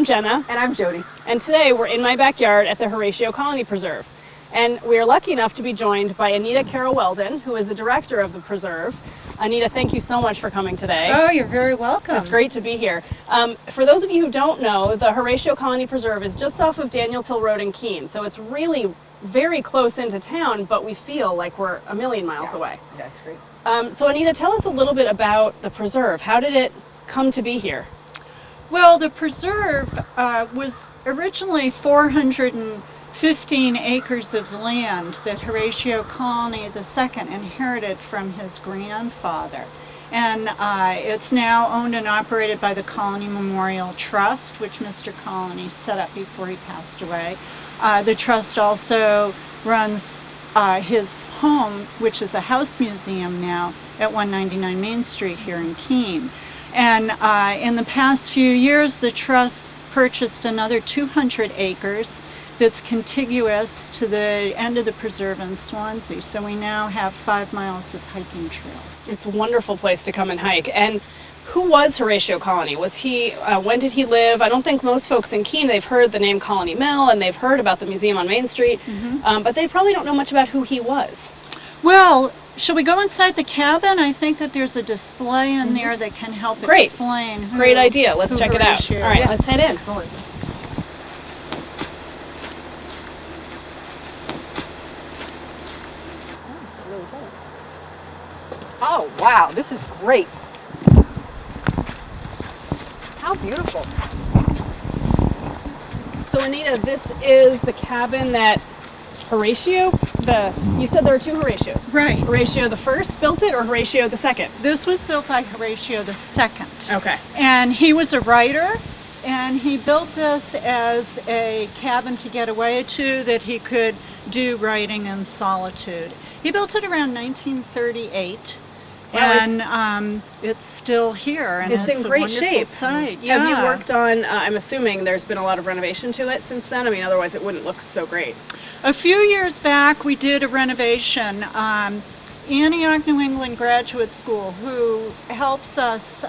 I'm Jenna. And I'm Jody. And today we're in my backyard at the Horatio Colony Preserve. And we are lucky enough to be joined by Anita Carroll Weldon, who is the director of the preserve. Anita, thank you so much for coming today. Oh, you're very welcome. It's great to be here. For those of you who don't know, the Horatio Colony Preserve is just off of Daniels Hill Road in Keene. So it's really very close into town, but we feel like we're a million miles away. Yeah, it's great. So Anita, tell us a little bit about the preserve. How did it come to be here? Well, the preserve was originally 415 acres of land that Horatio Colony II inherited from his grandfather. And it's now owned and operated by the Colony Memorial Trust, which Mr. Colony set up before he passed away. The trust also runs his home, which is a house museum now at 199 Main Street here in Keene. And in the past few years, the trust purchased another 200 acres that's contiguous to the end of the preserve in Swansea. So we now have 5 miles of hiking trails. It's a wonderful place to come and hike. And who was Horatio Colony? Was he, when did he live? I don't think most folks in Keene, they've heard the name Colony Mill and they've heard about the museum on Main Street, but they probably don't know much about who he was. Well, shall we go inside the cabin? I think that there's a display in there that can help explain who, Great idea. Let's check it out. Horatio. All right, let's head in. Excellent. Oh, wow, this is great. How beautiful. So Anita, this is the cabin that Horatio, you said there are two Horatios. Right. Horatio the first built it or Horatio the second? This was built by Horatio II. Okay. And he was a writer, and he built this as a cabin to get away to that he could do writing in solitude. He built it around 1938. And it's still here, and it's in a great wonderful shape. site. Yeah. Have you worked on, I'm assuming there's been a lot of renovation to it since then? I mean, otherwise it wouldn't look so great. A few years back, we did a renovation. Antioch, New England Graduate School, who helps us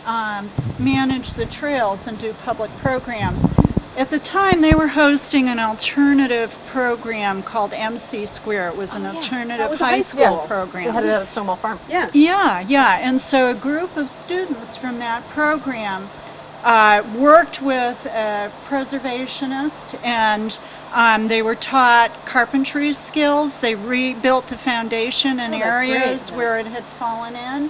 manage the trails and do public programs. At the time, they were hosting an alternative program called MC Square. It was an alternative high school program. They had it at Stonewall Farm. Yeah. Yeah. And so a group of students from that program worked with a preservationist, and they were taught carpentry skills. They rebuilt the foundation in areas where it had fallen in.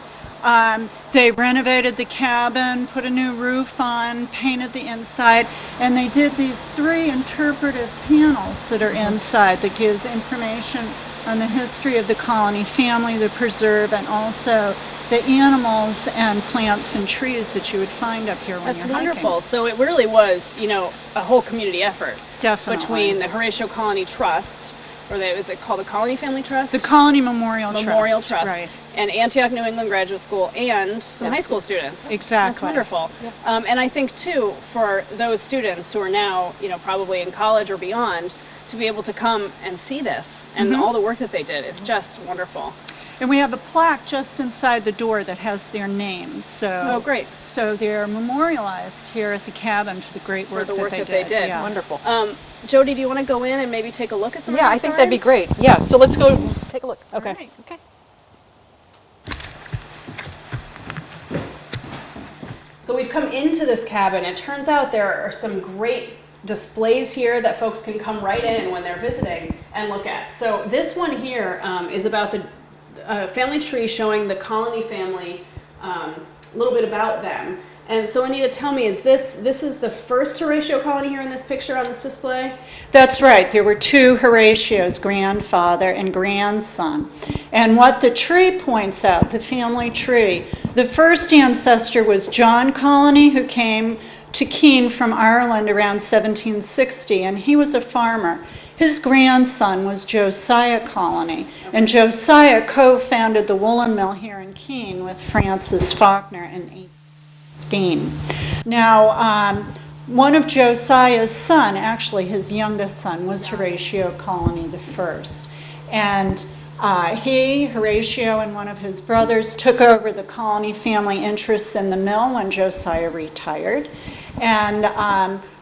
They renovated the cabin, put a new roof on, painted the inside, and they did these 3 interpretive panels that are inside that gives information on the history of the colony family, the preserve, and also the animals and plants and trees that you would find up here when you're hiking. That's wonderful. So it really was, a whole community effort. Definitely. Between the Horatio Colony Trust, or is it called the Colony Family Trust? The Colony Memorial Trust. Right. And Antioch New England Graduate School and some high school students. Exactly. That's wonderful. Yeah. And I think too, for those students who are now, probably in college or beyond, to be able to come and see this and all the work that they did is just wonderful. And we have a plaque just inside the door that has their names. So, great. So they're memorialized here at the cabin for the great work, that they did. Yeah. Wonderful. Jody, do you want to go in and maybe take a look at some of these I think that'd be signs? great. Yeah, so let's go take a look. Okay. All right. Okay. So we've come into this cabin. It turns out there are some great displays here that folks can come right in when they're visiting and look at. So this one here is about the family tree showing the Colony family, a little bit about them. And so Anita, tell me, this is the first Horatio Colony here in this picture on this display? That's right. There were 2 Horatios, grandfather and grandson. And what the tree points out, the family tree, the first ancestor was John Colony, who came to Keene from Ireland around 1760, and he was a farmer. His grandson was Josiah Colony, and Josiah co-founded the woolen mill here in Keene with Francis Faulkner in 1815. Now, one of Josiah's son, actually his youngest son, was Horatio Colony I. And Horatio, and one of his brothers took over the Colony family interests in the mill when Josiah retired. And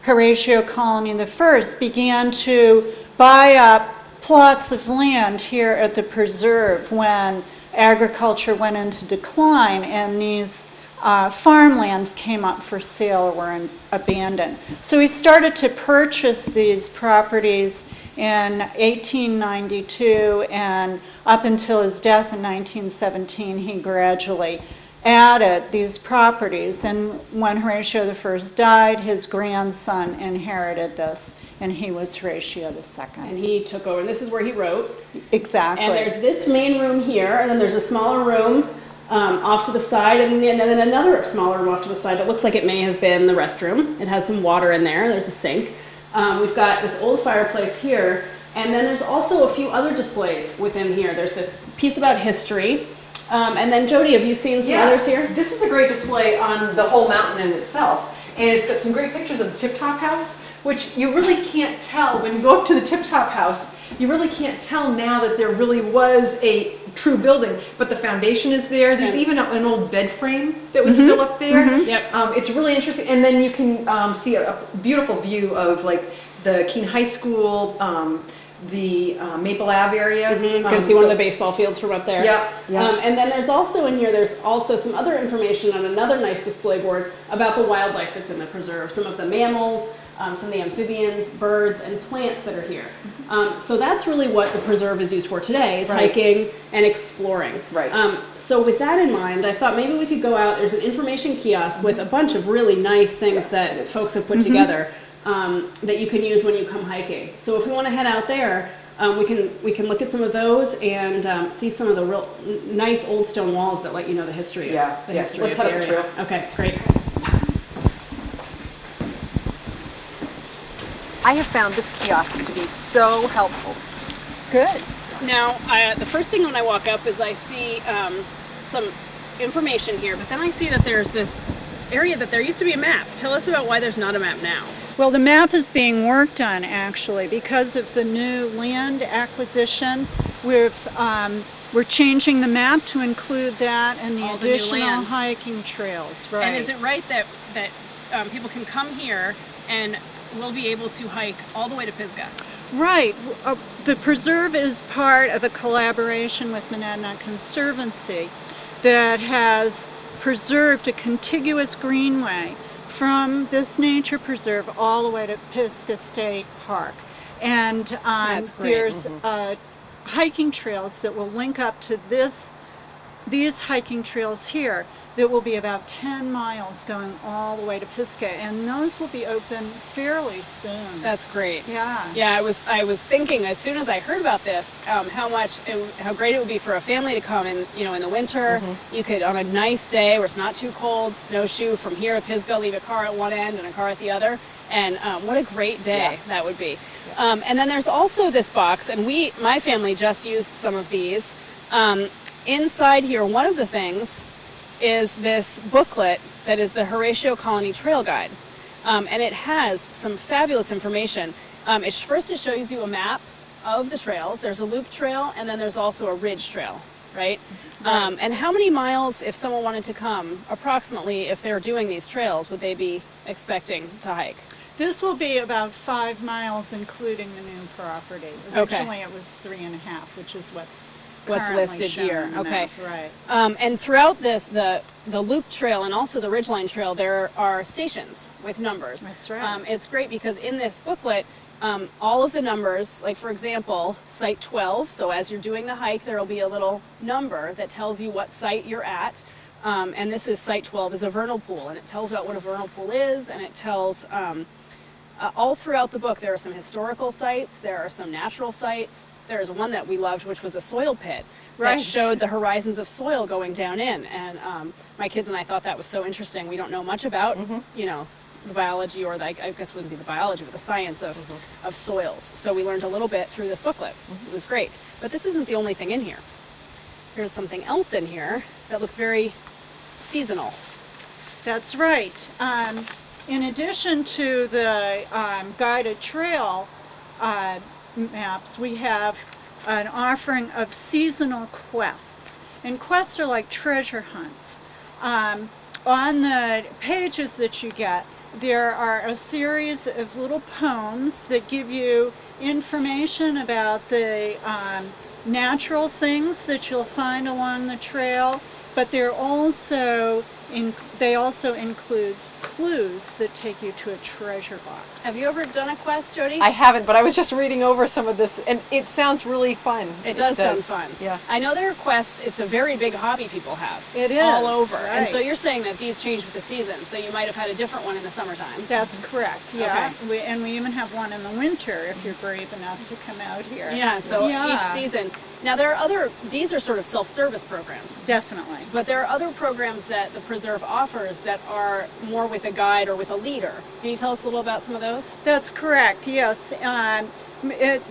Horatio Colony I began to buy up plots of land here at the preserve when agriculture went into decline and these farmlands came up for sale or were abandoned. So he started to purchase these properties in 1892, and up until his death in 1917, he gradually added these properties. And when Horatio I died, his grandson inherited this, and he was Horatio II. And he took over. And this is where he wrote. Exactly. And there's this main room here, and then there's a smaller room off to the side, and then another smaller room off to the side. It looks like it may have been the restroom. It has some water in there. There's a sink. We've got this old fireplace here, and then there's also a few other displays within here. There's this piece about history, and then Jody, have you seen some others here? This is a great display on the whole mountain in itself, and it's got some great pictures of the Tip Top House, which you really can't tell when you go up to the Tip Top House. You really can't tell now that there really was a true building, but the foundation is there. There's even an old bed frame that was still up there. Yep. It's really interesting, and then you can see a beautiful view of like the Keene High School, the Maple Ave area. You can see one of the baseball fields from up there. Yeah. And then there's also in here, there's also some other information on another nice display board about the wildlife that's in the preserve, some of the mammals, some of the amphibians, birds, and plants that are here. So that's really what the preserve is used for today, is hiking and exploring. Right. So with that in mind, I thought maybe we could go out. There's an information kiosk with a bunch of really nice things that folks have put together that you can use when you come hiking. So if we want to head out there, we can look at some of those and see some of the real nice old stone walls that let you know the history. History Let's of the head up the area. trail. Okay, great. I have found this kiosk to be so helpful. Good. Now, the first thing when I walk up is I see some information here, but then I see that there's this area that there used to be a map. Tell us about why there's not a map now. Well, the map is being worked on actually because of the new land acquisition. We're changing the map to include that and the All the new additional land. hiking trails. Right. And is it right that people can come here and we'll be able to hike all the way to Pisgah? Right. The preserve is part of a collaboration with Monadnock Conservancy that has preserved a contiguous greenway from this nature preserve all the way to Pisgah State Park. And That's great. there's hiking trails that will link up to these hiking trails here that will be about 10 miles going all the way to Pisgah, and those will be open fairly soon. That's great. Yeah. Yeah, I was thinking as soon as I heard about this, how great it would be for a family to come in, in the winter. You could, on a nice day where it's not too cold, snowshoe from here to Pisgah, leave a car at one end and a car at the other. And what a great day that would be. And then there's also this box, and my family just used some of these. Inside here, one of the things is this booklet that is the Horatio Colony Trail Guide. And it has some fabulous information. It shows you a map of the trails. There's a loop trail, and then there's also a ridge trail, right? And how many miles, if someone wanted to come, approximately, if they're doing these trails, would they be expecting to hike? This will be about 5 miles, including the new property. Originally it was 3.5, which is what's currently listed shown here. on the Okay. map, right. And throughout this, the loop trail and also the ridgeline trail, there are stations with numbers. That's right. It's great because in this booklet, all of the numbers, like for example, site 12, so as you're doing the hike, there will be a little number that tells you what site you're at. And this is site 12 is a vernal pool, and it tells about what a vernal pool is, and it tells all throughout the book there are some historical sites, there are some natural sites. There's one that we loved, which was a soil pit that showed the horizons of soil going down in. And my kids and I thought that was so interesting. We don't know much about, the biology, or I guess it wouldn't be the biology, but the science of soils. So we learned a little bit through this booklet. It was great. But this isn't the only thing in here. There's something else in here that looks very seasonal. That's right. In addition to the guided trail maps, we have an offering of seasonal quests. And quests are like treasure hunts. On the pages that you get, there are a series of little poems that give you information about the natural things that you'll find along the trail, but they also include clues that take you to a treasure box. Have you ever done a quest, Jody? I haven't, but I was just reading over some of this, and it sounds really fun. It does sound fun. Yeah. I know there are quests. It's a very big hobby people have. It is. All over. Right. And so you're saying that these change with the season. So you might have had a different one in the summertime. That's correct, yeah. Okay. We even have one in the winter if you're brave enough to come out here. Yeah, so Yeah. each season. Now there are these are sort of self-service programs. Definitely. But there are other programs that the Preserve offers that are more with a guide or with a leader. Can you tell us a little about some of those? That's correct, yes.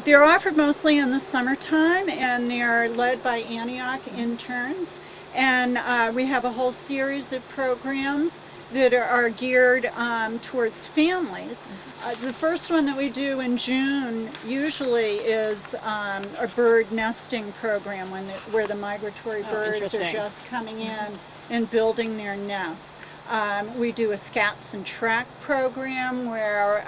They're offered mostly in the summertime, and they're led by Antioch interns. And we have a whole series of programs that are geared towards families. The first one that we do in June usually is a bird nesting program where the migratory birds are interesting. just coming in and building their nests. We do a Scats and Track program where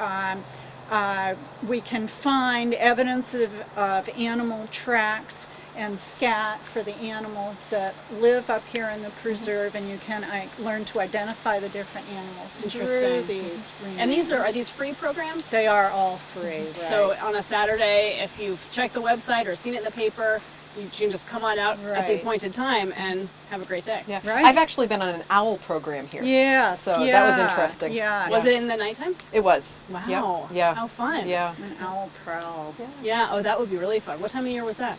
we can find evidence of animal tracks and scat for the animals that live up here in the preserve, and you can learn to identify the different animals through these And readings. are these free programs? They are all free, right? So on a Saturday, if you've checked the website or seen it in the paper, you can just come on out at the Right. appointed time and have a great day. Yeah. Right. I've actually been on an owl program here. Yes, So yeah, that was interesting. Yeah. Was it in the nighttime? It was. Wow. Yeah. Yeah. How fun. Yeah. An owl prowl. Yeah. Oh, that would be really fun. What time of year was that?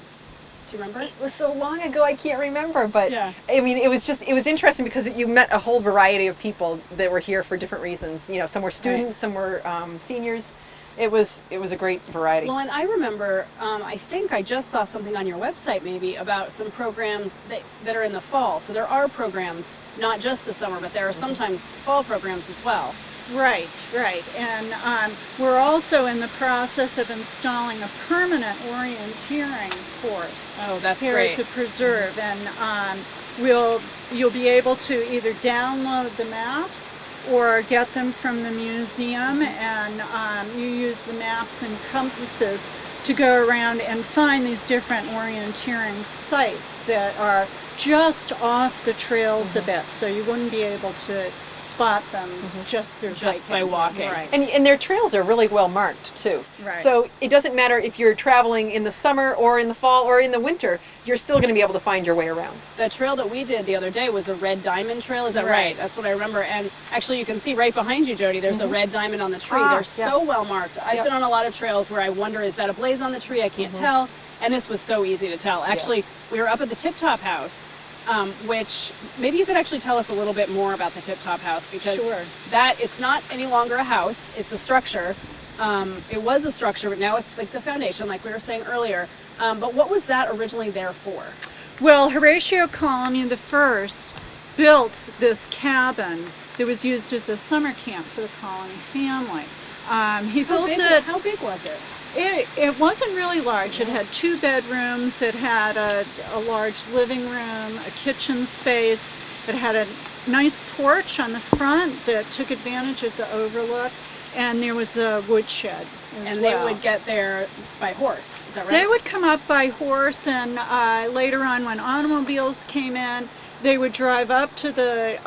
Do you remember? It was so long ago I can't remember, but Yeah. I mean it was interesting because you met a whole variety of people that were here for different reasons. You know, some were students, some were seniors. It was a great variety. Well, and I remember, I think I just saw something on your website maybe about some programs that are in the fall. So there are programs, not just the summer, but there are sometimes fall programs as well. Right, right. And we're also in the process of installing a permanent orienteering course Oh, that's here great. at the preserve. And you'll be able to either download the maps or get them from the museum, and you use the maps and compasses to go around and find these different orienteering sites that are just off the trails a bit, so you wouldn't be able to spot them just through Just by hiking. walking. Right. And their trails are really well marked too. Right. So it doesn't matter if you're traveling in the summer or in the fall or in the winter, you're still going to be able to find your way around. The trail that we did the other day was the Red Diamond Trail. Is that right? Right. That's what I remember. And actually, you can see right behind you, Jody, there's a red diamond on the tree. Ah, They're yeah. so well marked. I've Yep. been on a lot of trails where I wonder, is that a blaze on the tree? I can't tell. And this was so easy to tell. Actually, we were up at the Tip Top House, which maybe you could actually tell us a little bit more about the Tip Top House, because Sure. that it's not any longer a house, it's a structure. It was a structure, but now it's like the foundation, like we were saying earlier. But what was that originally there for? Well, Horatio Colony I built this cabin that was used as a summer camp for the Colony family. He built it. How big was it? It wasn't really large. It had 2 bedrooms. It had a large living room, a kitchen space. It had a nice porch on the front that took advantage of the overlook, and there was a woodshed as And well. they would get there by horse, is that right? They would come up by horse, and later on when automobiles came in, they would drive up to the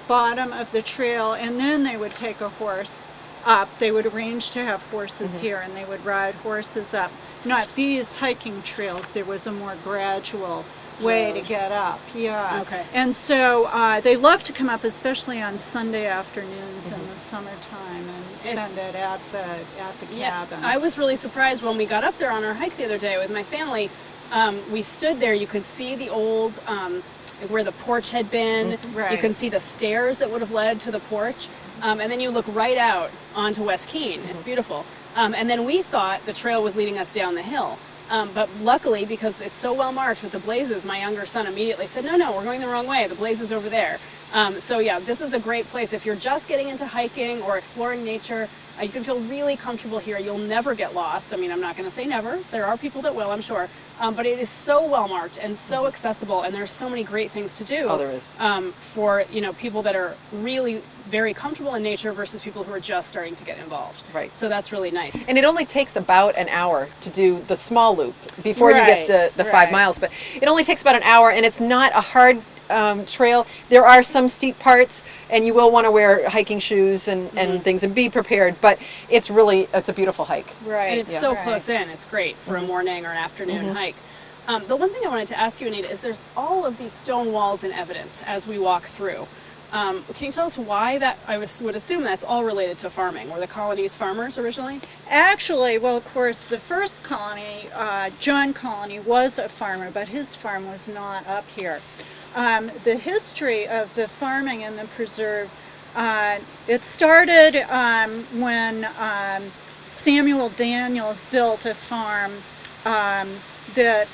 bottom of the trail, and then they would take a horse up. They would arrange to have horses here, and they would ride horses up. Not these hiking trails. There was a more gradual way to get up. Yeah. Okay. And so they love to come up, especially on Sunday afternoons in the summertime, and spend it at the cabin. I was really surprised when we got up there on our hike the other day with my family. We stood there, you could see the old, where the porch had been. Right. You can see the stairs that would have led to the porch. And then you look right out onto West Keene. It's beautiful. And then we thought the trail was leading us down the hill. But luckily, because it's so well marked with the blazes, my younger son immediately said, no, we're going the wrong way. The blaze is over there. So yeah, this is a great place. If you're just getting into hiking or exploring nature, You can feel really comfortable here. You'll never get lost. I mean, I'm not going to say never. There are people that will, I'm sure. But it is so well marked and so accessible, and there's so many great things to do. Oh, there is. For people that are really very comfortable in nature versus people who are just starting to get involved. Right. So that's really nice. And it only takes about an hour to do the small loop before you get the 5 miles. But it only takes about an hour, and it's not a hard trail. There are some steep parts, and you will want to wear hiking shoes and things and be prepared. But it's a beautiful hike. Right. And it's so close in. It's great for a morning or an afternoon hike. The one thing I wanted to ask you, Anita, is there's all of these stone walls in evidence as we walk through. Can you tell us why that? I would assume that's all related to farming. Were the colonies farmers originally? Actually, well, of course, the first colony, John Colony, was a farmer, but his farm was not up here. The history of the farming in the preserve, it started when Samuel Daniels built a farm that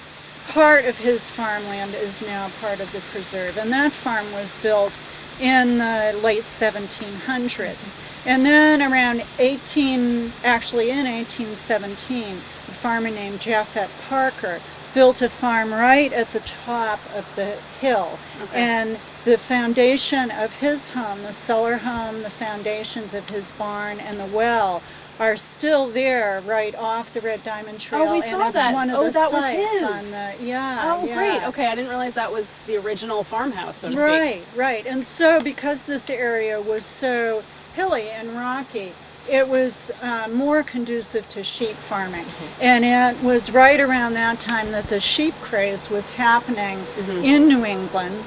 part of his farmland is now part of the preserve, and that farm was built in the late 1700s. And then around in 1817, a farmer named Japhet Parker built a farm right at the top of the hill. Okay. And the foundation of his home, the cellar home, the foundations of his barn, and the well are still there right off the Red Diamond Trail. Oh, we and saw it's that. one of Oh, the that was sites his. on the, Oh, great. Okay, I didn't realize that was the original farmhouse, so to speak. Right, right. And so because this area was so hilly and rocky, it was more conducive to sheep farming. And it was right around that time that the sheep craze was happening in New England,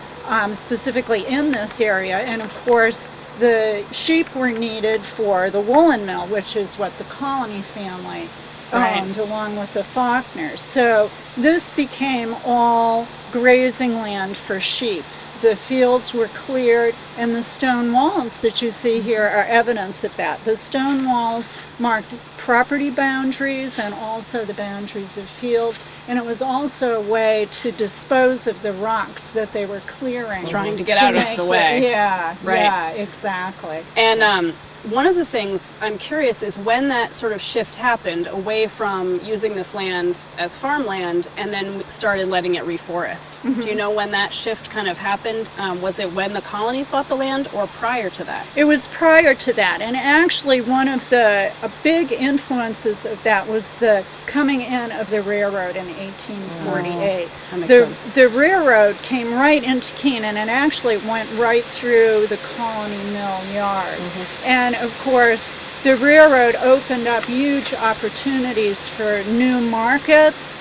specifically in this area. And of course, the sheep were needed for the woolen mill, which is what the Colony family owned, along with the Faulkners. So this became all grazing land for sheep. The fields were cleared, and the stone walls that you see here are evidence of that. The stone walls marked property boundaries and also the boundaries of fields, and it was also a way to dispose of the rocks that they were clearing. Trying to get out of the way. Yeah, Right. yeah, exactly. And one of the things I'm curious is when that sort of shift happened away from using this land as farmland and then started letting it reforest. Do you know when that shift kind of happened? Was it when the colonies bought the land or prior to that? It was prior to that, and actually one of the big influences of that was the coming in of the railroad in 1848. That makes sense. The railroad came right into Keene, and it actually went right through the Colony Mill yard. And of course, the railroad opened up huge opportunities for new markets,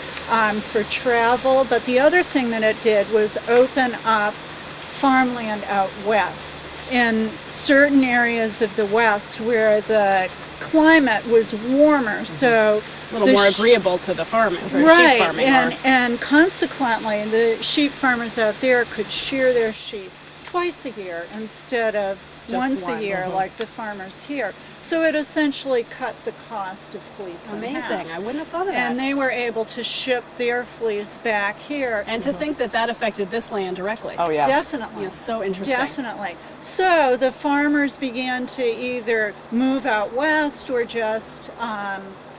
for travel, but the other thing that it did was open up farmland out west. In certain areas of the west where the climate was warmer, so A little more agreeable to the farming, for sheep right, farming. and consequently, the sheep farmers out there could shear their sheep twice a year instead of once a year like the farmers here. So it essentially cut the cost of fleece in Amazing. half. I wouldn't have thought of that. And they were able to ship their fleece back here. And to think that that affected this land directly. Oh, yeah. Definitely. Yeah, so interesting. Definitely. So the farmers began to either move out west or just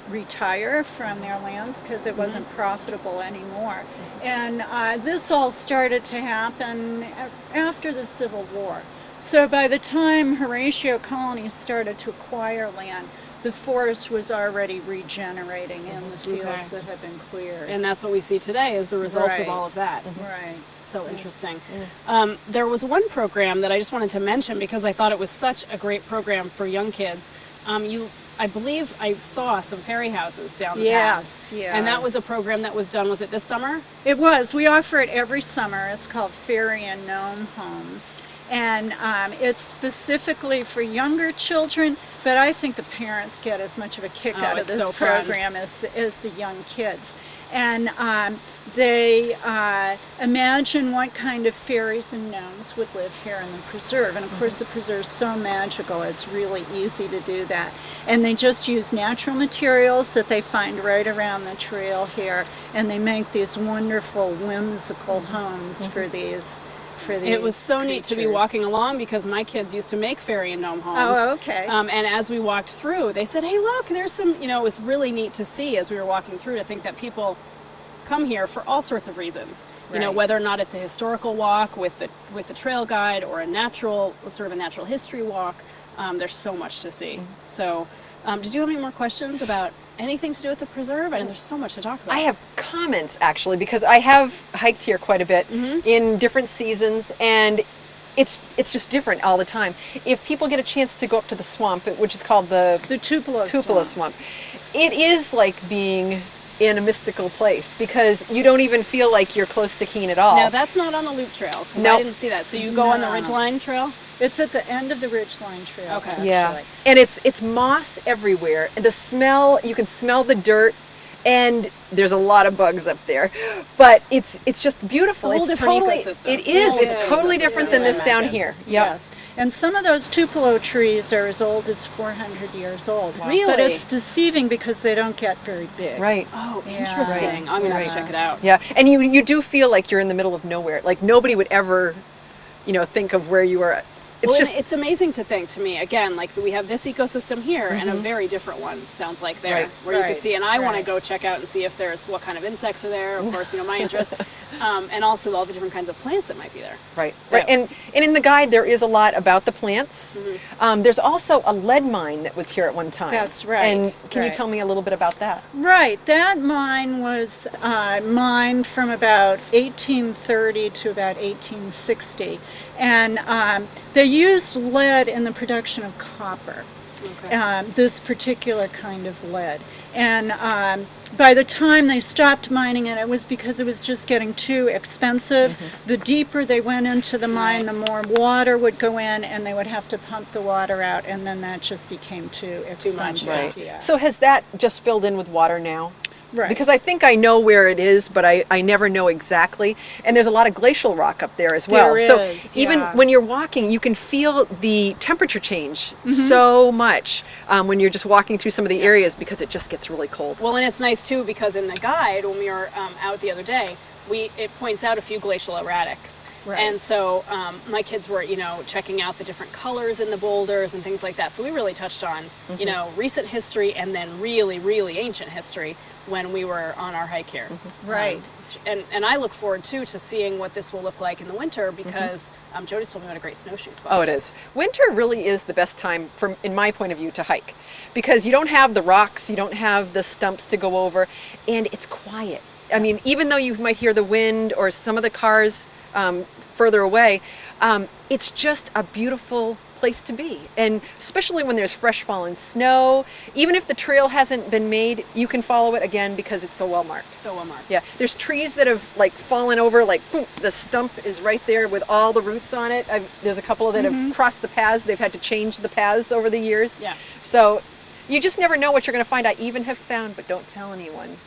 retire from their lands because it wasn't profitable anymore. And this all started to happen after the Civil War. So by the time Horatio Colony started to acquire land, the forest was already regenerating in the fields that had been cleared. And that's what we see today as the result of Right. all of that. Right. So interesting. There was one program that I just wanted to mention because I thought it was such a great program for young kids. I believe I saw some fairy houses down the path. Yes, yeah. And that was a program that was done, was it this summer? It was. We offer it every summer. It's called Fairy and Gnome Homes. And it's specifically for younger children, but I think the parents get as much of a kick out of it's this so fun. program as the young kids. And they imagine what kind of fairies and gnomes would live here in the preserve. And of course the preserve's so magical, it's really easy to do that. And they just use natural materials that they find right around the trail here, and they make these wonderful whimsical homes for these for the It was so neat to be creatures. walking along because my kids used to make fairy and gnome homes. Oh, okay. And as we walked through, they said, "Hey, look, there's some." You know, it was really neat to see as we were walking through to think that people come here for all sorts of reasons. You know, Right. whether or not it's a historical walk with the trail guide or a natural history walk. There's so much to see. So, did you have any more questions about anything to do with the preserve? I know there's so much to talk about. I have comments actually because I have hiked here quite a bit in different seasons, and it's just different all the time. If people get a chance to go up to the swamp, which is called the Tupelo Swamp, it is like being in a mystical place because you don't even feel like you're close to Keene at all. Now that's not on the loop trail. 'Cause Nope. I didn't see that. So you go on the No. Ridgeline Trail. It's at the end of the Ridgeline Trail. Okay. Actually. Yeah, and it's moss everywhere. The smell, you can smell the dirt, and there's a lot of bugs up there. But it's just beautiful. It's a whole different totally, ecosystem. it is. Whole It's different totally ecosystem. different than this down here. Yep. Yes. And some of those tupelo trees are as old as 400 years old. Wow. Really? But it's deceiving because they don't get very big. Right. Oh, Yeah. interesting. Right. I'm gonna have Right. to check it out. Yeah, and you do feel like you're in the middle of nowhere. Like nobody would ever, think of where you were. It's Well, just it's amazing to think to me again, like we have this ecosystem here and a very different one sounds like there, Right. where you Right. could see. And I want to Right. go check out and see if there's what kind of insects are there. Of course, my interest, and also all the different kinds of plants that might be there. right. Yeah. And in the guide there is a lot about the plants. There's also a lead mine that was here at one time. That's right. And can you Right. tell me a little bit about that? Right. That mine was mined from about 1830 to about 1860. And they used lead in the production of copper. Okay. This particular kind of lead. And by the time they stopped mining it, it was because it was just getting too expensive. The deeper they went into the mine, the more water would go in, and they would have to pump the water out, and then that just became too expensive. Right. Yeah. So has that just filled in with water now? Right. Because I think I know where it is, but I never know exactly. And there's a lot of glacial rock up there as well. There So is, even yeah. when you're walking, you can feel the temperature change so much when you're just walking through some of the areas because it just gets really cold. Well, and it's nice too because in the guide when we were out the other day, it points out a few glacial erratics. Right. And so my kids were, checking out the different colors in the boulders and things like that. So we really touched on, recent history and then really, really ancient history when we were on our hike here. Right. And I look forward too to seeing what this will look like in the winter because Jody's told me what a great snowshoe spot. Oh, it is. Winter really is the best time, in my point of view, to hike because you don't have the rocks, you don't have the stumps to go over, and it's quiet. I mean, even though you might hear the wind or some of the cars further away, it's just a beautiful place to be. And especially when there's fresh fallen snow, even if the trail hasn't been made, you can follow it again because it's so well marked. So well marked. Yeah, there's trees that have fallen over, boom, the stump is right there with all the roots on it. There's a couple that have crossed the paths. They've had to change the paths over the years. Yeah. So you just never know what you're going to find. I even have found, but don't tell anyone,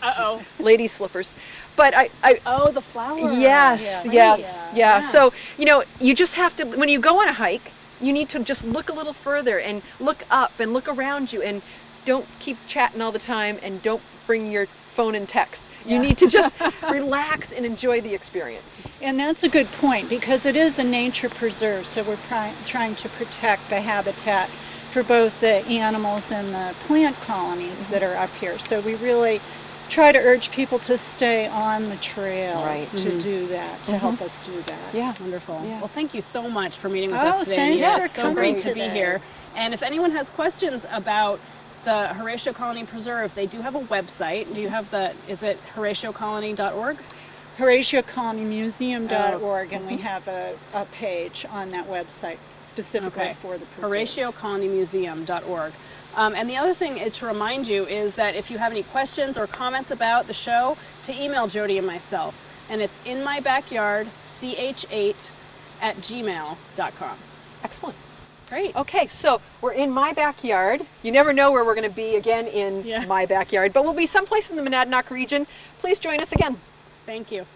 Uh-oh. lady slippers. But Oh, the flower. yes, Yeah. yes, Yeah. yeah. So, you just have to, when you go on a hike, you need to just look a little further and look up and look around you and don't keep chatting all the time and don't bring your phone and text. You need to just relax and enjoy the experience. And that's a good point because it is a nature preserve, so we're trying to protect the habitat for both the animals and the plant colonies that are up here. So we really try to urge people to stay on the trails Right. to do that, to help us do that. Yeah. Wonderful. Yeah. Well, thank you so much for meeting with Oh, us today. thanks Anita. for It's so coming great to be today. here. And if anyone has questions about the Horatio Colony Preserve, they do have a website. Do you have is it horatiocolony.org? HoratioColonyMuseum.org, and we have a page on that website specifically for the preserve. HoratioColonyMuseum.org. And the other thing to remind you is that if you have any questions or comments about the show, to email Jody and myself. And it's inmybackyardch8@gmail.com. Excellent. Great. Okay, so we're in my backyard. You never know where we're going to be again in Yeah. my backyard, but we'll be someplace in the Monadnock region. Please join us again. Thank you.